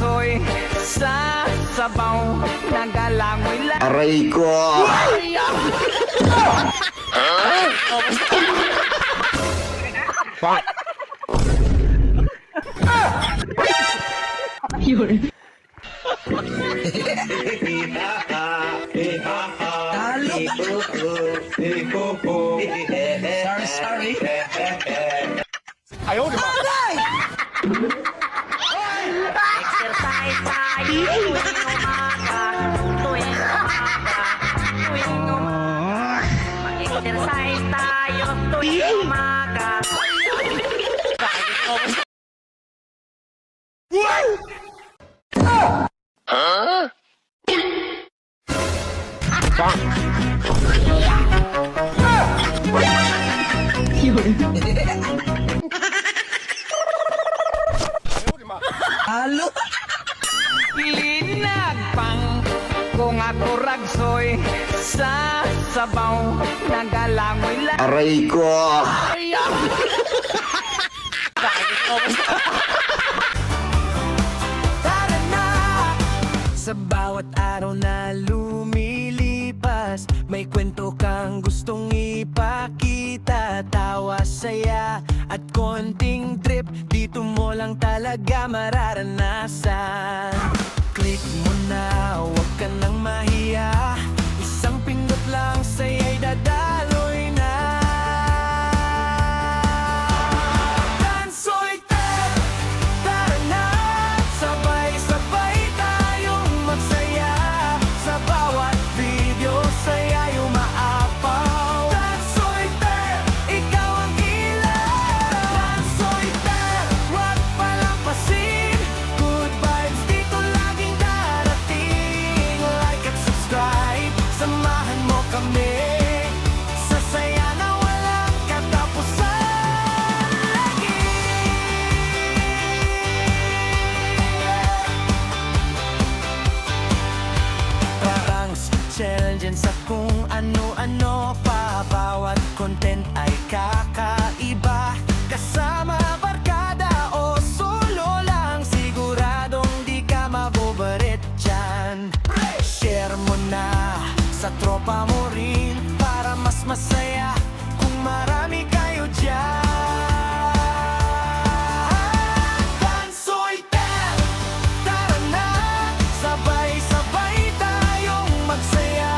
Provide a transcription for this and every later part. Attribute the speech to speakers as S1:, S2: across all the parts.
S1: ragsoy sa sabaw, nagalangoy lang.
S2: Aray ko! Fuck!
S3: Sorry.
S2: Ayaw, di ba?
S1: Exercise tayo tuwing umaga, tuwing umaga, tuwing umaga. Mag-exercise tayo tuwing umaga.
S3: Halo.
S1: Linagpang kung ako ragsoy sa sabaw, nagalangoy lang.
S2: Aray ko!
S3: Tara na! Sa bawat araw na lumilipas, may kwento kang gustong ipakita. Tawa, saya at konting trip, dito mo lang talaga mararanasan. Click mo na, huwag ka nang mahiya, isang pindot lang saya'y dadaloy na. Dansoy Tep, tara na, sabay-sabay tayong magsaya. Sa bawat video saya'y umaapaw. Dansoy Tep, ikaw ang ilaw. Dansoy Tep, huwag palampasin, good vibes dito laging darating. Like at subscribe, samahan mo kami sa saya na walang katapusan. Lagi Pranks, challenges sa kung ano-ano pa. Bawat content ay kakaiba. Kasama barkada o solo lang, siguradong di ka mabobarit dyan. Share mo na sa tropa mo rin, para mas masaya kung marami kayo dyan. Dansoy Tep, tara na, sabay-sabay tayong magsaya.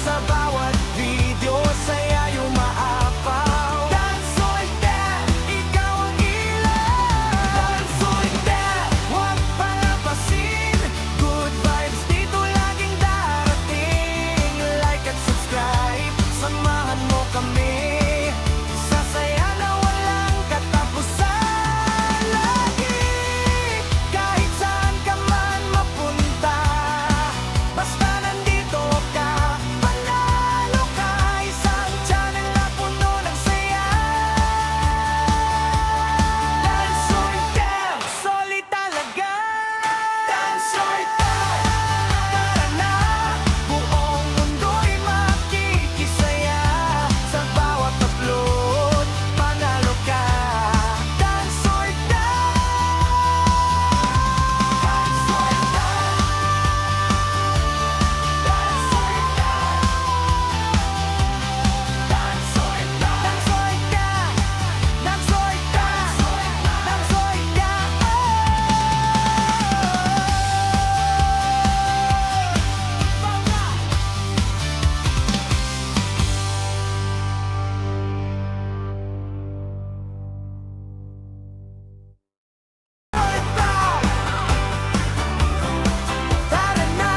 S3: Sa bawat video saya'y umaapaw. Dansoy Tep, ikaw ang ilaw. Dansoy Tep, huwag palampasin, good vibes dito laging darating. Like at subscribe, samahan mo kami sa saya na walang katapusan. Lagi, kahit saan ka man mapunta, basta nandito ka, panalo ka. Isang channel na puno ng saya. Dansoy Tep, solid talaga. Dansoy Tep, tara na, buong mundo'y makikisaya. Sa bawat upload, panalo ka. Dansoy Tep, Dansoy Tep, Dansoy Tep, Dansoy Tep, Dansoy Tep, Dansoy Tep, Dansoy Tep. Tara na!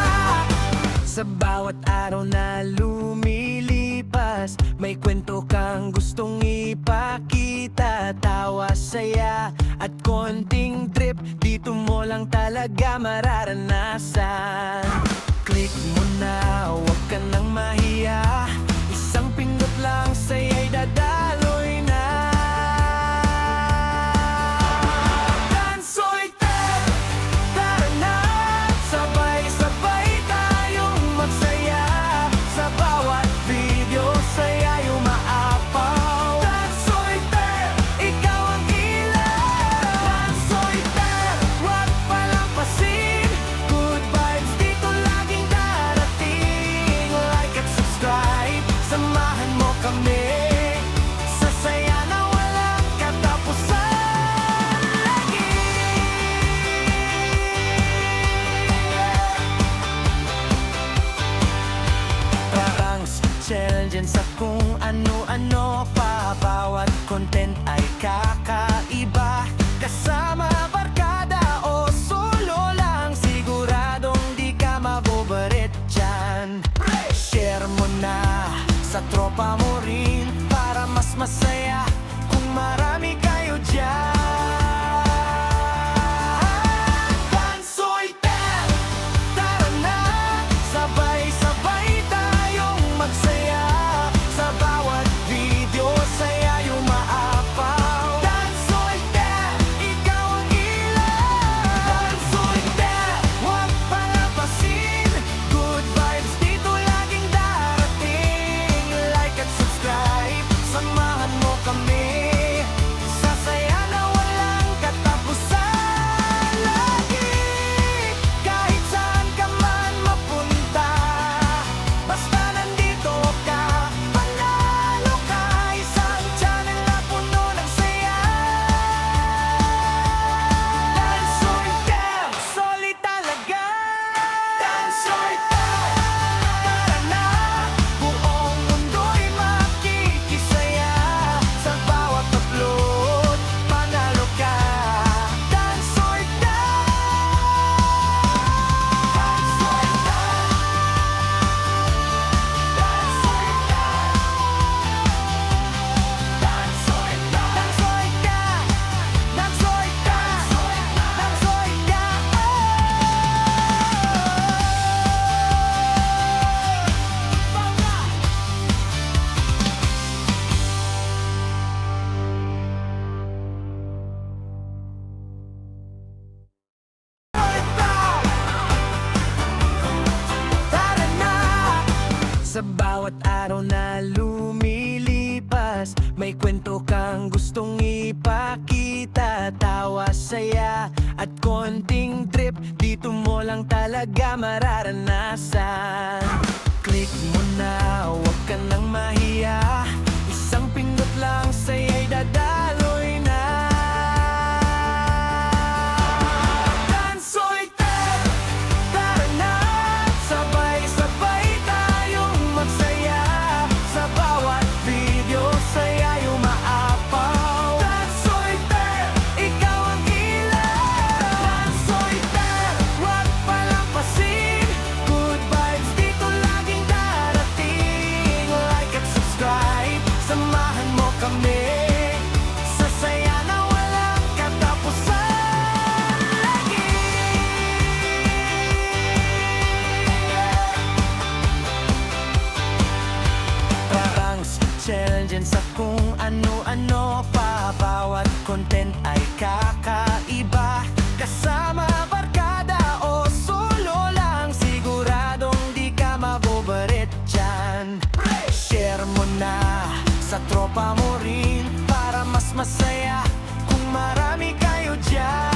S3: Sa bawat araw na lumilipas, may kwento kang gustong ipakita. Tawa, saya at konting trip, dito mo lang talaga mararanasan. Click mo na, huwag ka nang mahiya, isang pindot lang saya'y dadaloy na. Dansoy Tep, tara na, sabay-sabay tayong magsaya. Sa bawat video saya'y umaapaw. Dansoy Tep, ikaw ang ilaw. Dansoy Tep, huwag palampasin, sa tropa mo rin, para mas masaya kung marami kayo dyan. Dansoitel, tara na, sabay-sabay tayong magsaya. Sa bawat video, saya yung maapaw. Dansoitel, ikaw ang ilaw. Dansoitel, huwag palapasin. Good vibes dito laging darating. Like at subscribe, samahan mo kami. Sasaya na walang katapusan. Lagi, kahit saan ka man mapunta, basta nandito ka, panalo ka. Isang channel na puno ng saya. Dansoitel, solid talaga. Dansoitel, tara na, buong mundo'y makikisaya. Sa bawat upload, panalo ka. Dansoitel, tara na! Sa bawat araw na lumilipas, may kwento kang gustong ipakita. Tawa, saya at konting trip, dito mo lang talaga mararanasan. Click mo na, huwag ka nang mahiya. Isang pindot lang, saya'y dadaloy na. Dansoitel, tara na, sabay-sabay tayong magsaya. Sa bawat video, saya yung maapaw. Dansoitel, ikaw ang ilaw. Dansoitel, huwag palampasin. Good vibes dito laging darating. Like at subscribe, samahan mo kami. Sasaya na walang katapusan. Lagi, parang challenges sa kung ano-ano pa. Bawat content ay kakaiba. Kasama barkada o solo lang, siguradong di ka mabobarit dyan. Share mo na sa tropa mo rin, para mas masaya kung marami kayo dyan.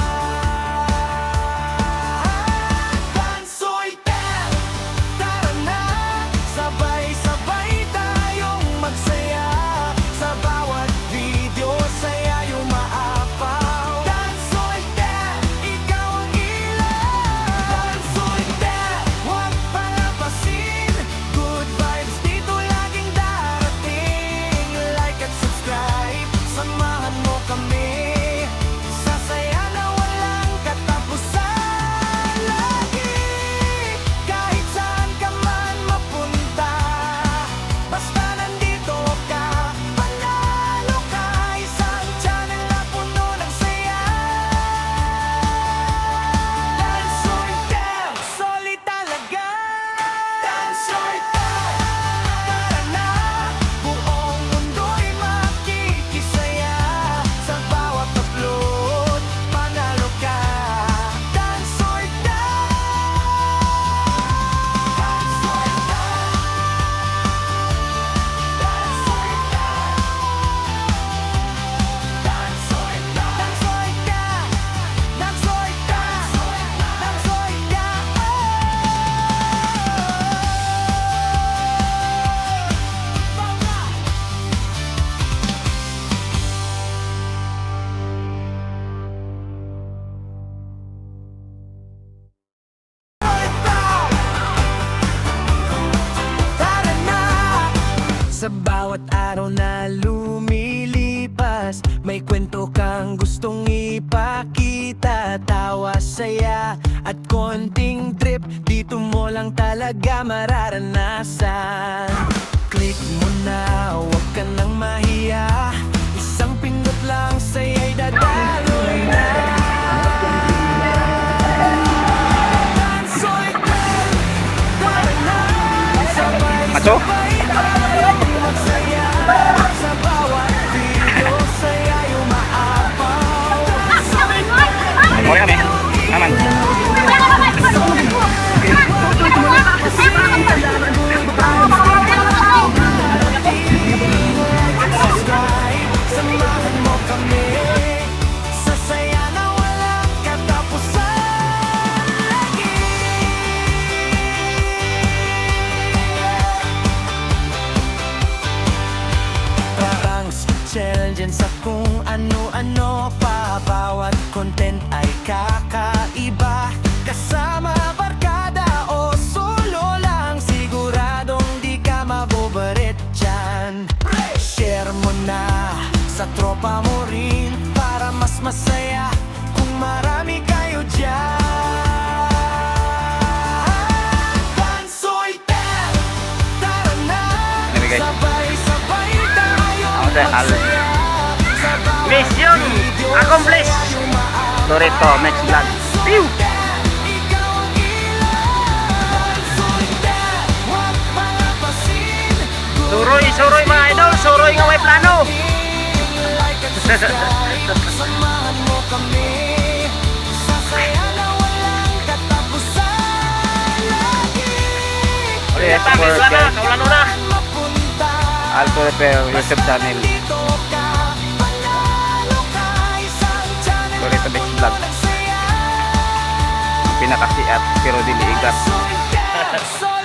S3: Dansoitel, tara na, sabay-sabay tayong magsaya. Sa bawat video, saya yung maapaw. Dansoitel, ikaw ang ilaw. Dansoitel, huwag palapasin. Good vibes dito laging darating. Like at subscribe, samahan mo kami. Sasaya na walang katapusan. Lagi, kahit saan ka man mapunta, basta nandito ka, panalo ka. Isang channel na puno ng saya. Dansoitel, solid talaga. Dansoitel, tara na, buong mundo'y makikisaya. Sa bawat upload, panalo ka. Dansoitel, tara na! Sa bawat araw na lumilipas, may kwento kang gustong ipakita. Tawa, saya at konting trip, dito mo lang talaga mararanasan. Click mo
S2: Al
S4: Mission accomplished.
S2: Torito Max Vlog.
S4: Pew! Suroy mga idol, suroy nga may plano.
S3: Samahan mo kami sa saya na walang katapusan lagi.
S4: Ulit pa, may plano, kaulano na.
S3: Mapunta
S2: Alto Repair YouTube channel.
S3: dito ka, panalo ka, isang channel
S2: Torito Max Vlog.
S3: saya.
S2: Pinakasiat pero dili igat.
S3: So